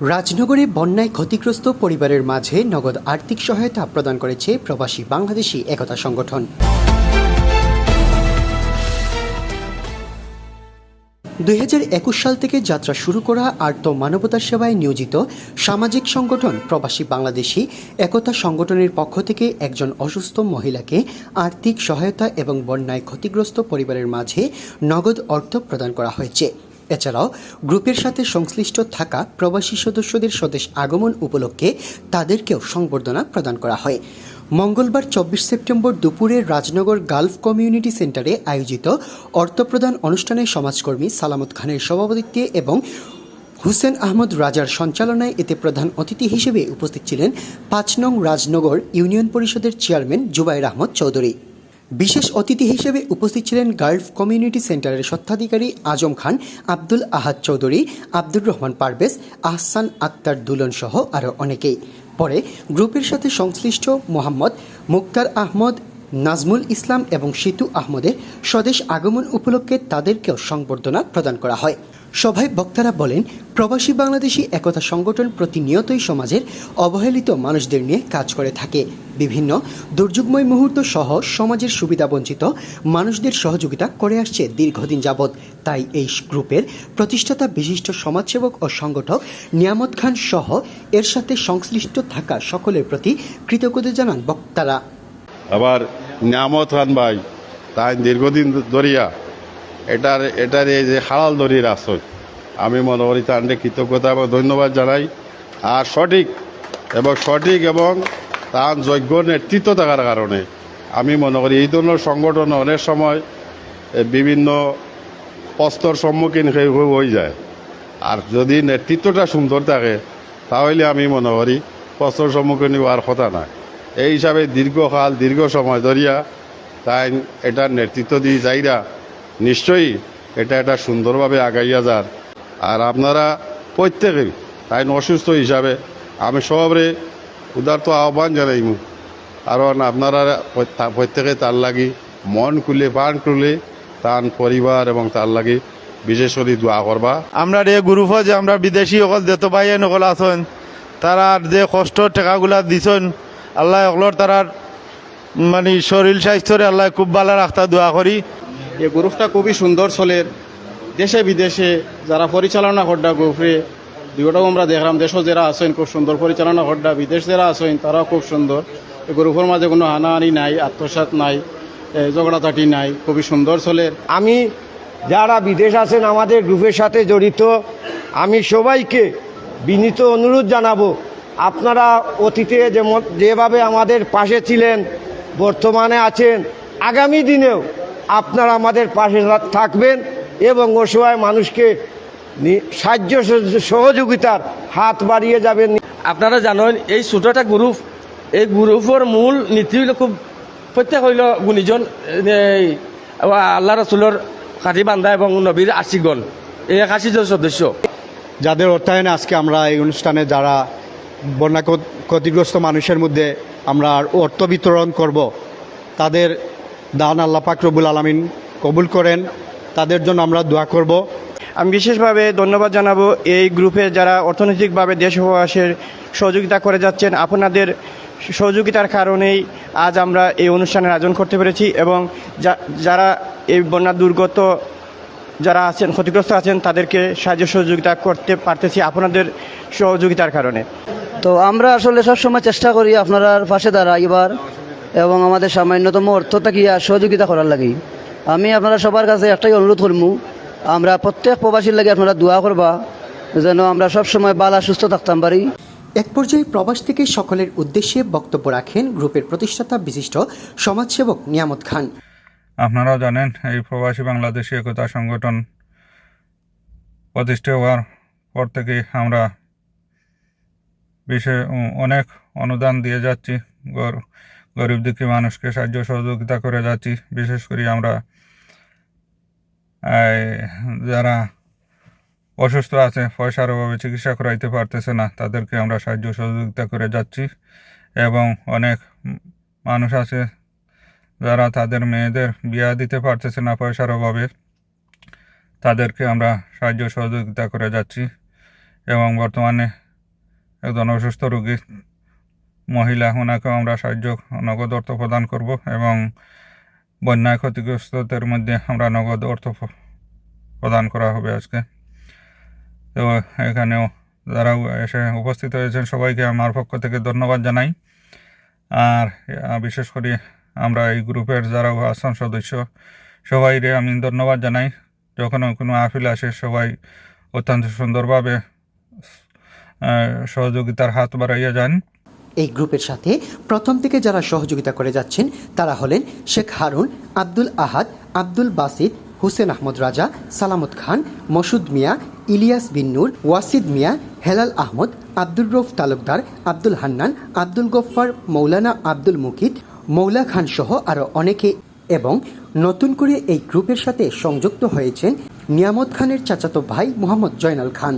রাজনগরে বন্যায় ক্ষতিগ্রস্ত পরিবারের মাঝে নগদ আর্থিক সহায়তা প্রদান করেছে প্রবাসী বাংলাদেশি একতা সংগঠন। 2021 সাল থেকে যাত্রা শুরু করা আর্ত মানবতার সেবায় নিয়োজিত সামাজিক সংগঠন প্রবাসী বাংলাদেশি একতা সংগঠনের পক্ষ থেকে একজন অসুস্থ মহিলাকে আর্থিক সহায়তা এবং বন্যায় ক্ষতিগ্রস্ত পরিবারের মাঝে নগদ অর্থ প্রদান করা হয়েছে। এছাড়াও গ্রুপের সাথে সংশ্লিষ্ট থাকা প্রবাসী সদস্যদের স্বদেশ আগমন উপলক্ষে তাদেরকেও সংবর্ধনা প্রদান করা হয়। মঙ্গলবার 24 সেপ্টেম্বর দুপুরে রাজনগর গালফ কমিউনিটি সেন্টারে আয়োজিত অর্থ প্রদান অনুষ্ঠানে সমাজকর্মী সালামত খানের সভাপতিত্বে এবং হুসেন আহমদ রাজার সঞ্চালনায় এতে প্রধান অতিথি হিসেবে উপস্থিত ছিলেন 5 নং রাজনগর ইউনিয়ন পরিষদের চেয়ারম্যান জুবাইর আহমদ চৌধুরী। বিশেষ অতিথি হিসেবে উপস্থিত ছিলেন গালফ কমিউনিটি সেন্টারের স্বত্বাধিকারী আজম খান, আব্দুল আহাদ চৌধুরী, আব্দুর রহমান পারভেজ, আহসান আক্তার দুলন সহ আরও অনেকেই। পরে গ্রুপের সাথে সংশ্লিষ্ট মোহাম্মদ মুক্তার আহমদ, নাজমুল ইসলাম এবং সিতু আহমদের স্বদেশ আগমন উপলক্ষে তাদেরকেও সংবর্ধনা প্রদান করা হয়। সভায় বক্তারা বলেন, প্রবাসী বাংলাদেশি একতা সংগঠন প্রতিনিয়তই সমাজের অবহেলিত মানুষদের নিয়ে কাজ করে থাকে। বিভিন্ন দুর্যোগময় মুহূর্ত সহ সমাজের সুবিধাবঞ্চিত মানুষদের সহযোগিতা করে আসছে দীর্ঘদিন যাবৎ। তাই এই গ্রুপের প্রতিষ্ঠাতা বিশিষ্ট সমাজসেবক ও সংগঠক নিয়ামত খান সহ এর সাথে সংশ্লিষ্ট থাকা সকলের প্রতি কৃতজ্ঞতা জানান বক্তারা। আবার নিয়ামত খান ভাই তাই দীর্ঘদিন ধরিয়া এটার এই যে হালাল দড়ির আশ্রয়, আমি মনে করি তার কৃতজ্ঞতা এবং ধন্যবাদ জানাই। আর সঠিক এবং তার যোগ্য নেতৃত্ব থাকার কারণে আমি মনে করি এই ধরনের সংগঠন অনেক সময় বিভিন্ন প্রস্তর সম্মুখীন হয়ে যায়। আর যদি নেতৃত্বটা সুন্দর থাকে তাহলে আমি মনে করি প্রস্তর সম্মুখীন হওয়ার কথা না। এই হিসাবে দীর্ঘ সময় ধরিয়া তাই এটার নেতৃত্ব দিয়ে যাইরা নিশ্চয়ই এটা সুন্দরভাবে আগাইয়া যার। আর আপনারা প্রত্যেকেই তাই অসুস্থ হিসাবে আমি সবরে উদারত আহ্বান জানাইম, কারণ আপনারা প্রত্যেকে তার লাগি মন খুলে প্রাণ খুলে তার পরিবার এবং তার লাগি বিশেষ করে দোয়া করবা। আমরা এই গ্রুপে যে আমরা বিদেশি সকল যত ভাই নকল আছেন তারা যে কষ্ট টাকাগুলা দিছেন, আল্লাহ অকলর তারার মানে শরীর স্বাস্থ্যরে আল্লাহ খুব ভালো রাখতে দোয়া করি। এই গ্রুপটা খুবই সুন্দর চলের, দেশে বিদেশে যারা পরিচালনা করডা গ্রুপে দুটাও আমরা দেখলাম। দেশও যারা আছেন খুব সুন্দর পরিচালনা করডা, বিদেশ যারা আছেন তারাও খুব সুন্দর। এই গ্রুপের মাঝে কোনো হানাহানি নাই, আত্মসাৎ নাই, ঝগড়াঝাটি নাই, খুবই সুন্দর চলের। আমি যারা বিদেশ আছেন আমাদের গ্রুপের সাথে জড়িত, আমি সবাইকে বিনীত অনুরোধ জানাবো, আপনারা অতীতে যেভাবে আমাদের পাশে ছিলেন, বর্তমানে আছেন, আগামী দিনেও আপনারা আমাদের পাশে থাকবেন এবং অসহায় মানুষকে সাহায্য সহযোগিতার হাত বাড়িয়ে যাবেন। আপনারা জানেন এই ছোট একটা গ্রুপ, এই গ্রুপের মূল নীতি হইল খুব প্রত্যেক হইল গুণীজন আল্লাহ রসুলের খাঁটি বান্ধা এবং নবীর আশিগণ, এই 81 জন সদস্য যাদের অর্থায়নে আজকে আমরা এই অনুষ্ঠানে যারা বন্যা ক্ষতিগ্রস্ত মানুষের মধ্যে আমরা অর্থ বিতরণ করব, তাদের দান আল্লাহ পাক রব্বুল আলামিন কবুল করেন, তাদের জন্য আমরা দোয়া করব। আমি বিশেষভাবে ধন্যবাদ জানাবো এই গ্রুপে যারা অর্থনৈতিকভাবে দেশ উপবাসের সহযোগিতা করে যাচ্ছেন। আপনাদের সহযোগিতার কারণেই আজ আমরা এই অনুষ্ঠানের আয়োজন করতে পেরেছি এবং যারা এই বন্যা দুর্গত যারা আছেন, ক্ষতিগ্রস্ত আছেন, তাদেরকে সাহায্য সহযোগিতা করতে পারতেছি আপনাদের সহযোগিতার কারণে। তো আমরা আসলে সবসময় চেষ্টা করি আপনার পাশে দাঁড়াইবার এবং আমাদের সামান্যতম অর্থটা কি সহযোগিতা করার লাগি। আমি আপনারা সবার কাছে একটাই অনুরোধ করবো, আমরা প্রত্যেক প্রবাসীর লাগে আপনারা দোয়া করবা যেন আমরা সবসময় বালা সুস্থ থাকতাম পারি। এক পর্যায়ে প্রবাস থেকে সকলের উদ্দেশ্যে বক্তব্য রাখেন গ্রুপের প্রতিষ্ঠাতা বিশিষ্ট সমাজসেবক নিয়ামত খান। আপনারাও জানেন এই প্রবাসী বাংলাদেশি একতা সংগঠন প্রতিষ্ঠা হওয়ার পর থেকে আমরা অনেক অনুদান দিয়ে যাচ্ছি, গরিব দুঃখী মানুষকে সাহায্য সহযোগিতা করে যাচ্ছি। বিশেষ করে আমরা যারা অসুস্থ আছে, পয়সার অভাবে চিকিৎসা করাইতে পারতেছে না, তাদেরকে আমরা সাহায্য সহযোগিতা করে যাচ্ছি। এবং অনেক মানুষ আছে যারা তাদের মেয়েদের বিয়া দিতে পারতেছে না পয়সার অভাবে, তাদেরকে আমরা সাহায্য সহযোগিতা করে যাচ্ছি। এবং বর্তমানে একজন অসুস্থ রোগী মহিলা, ওনাকেও আমরা সাহায্য নগদ অর্থ প্রদান করব এবং বন্যায় ক্ষতিগ্রস্তদের মধ্যে আমরা নগদ অর্থ প্রদান করা হবে আজকে। তো এখানেও যারা এসে উপস্থিত হয়েছেন সবাইকে আমার পক্ষ থেকে ধন্যবাদ জানাই। আর বিশেষ করে আমরা এই গ্রুপের যারা আছেন সদস্য সবাইরে আমি ধন্যবাদ জানাই। যখন কোনো আপিল আসে সবাই অত্যন্ত সুন্দরভাবে সহযোগিতার হাত বাড়াইয়া যান। এই গ্রুপের সাথে প্রথম থেকে যারা সহযোগিতা করে যাচ্ছেন তারা হলেন শেখ হারুন, আব্দুল আহাদ, আব্দুল বাসিদ, হুসেন আহমদ রাজা, সালামত খান, মসুদ মিয়া, ইলিয়াস বিন নূর, ওয়াসিদ মিয়া, হেলাল আহমদ, আব্দুর রৌফ তালুকদার, আব্দুল হান্নান, আব্দুল গফফার, মৌলানা আব্দুল মুকিত, মৌলা খান সহ আরও অনেকে। এবং নতুন করে এই গ্রুপের সাথে সংযুক্ত হয়েছেন নিয়ামত খানের চাচাতো ভাই মোহাম্মদ জয়নাল খান।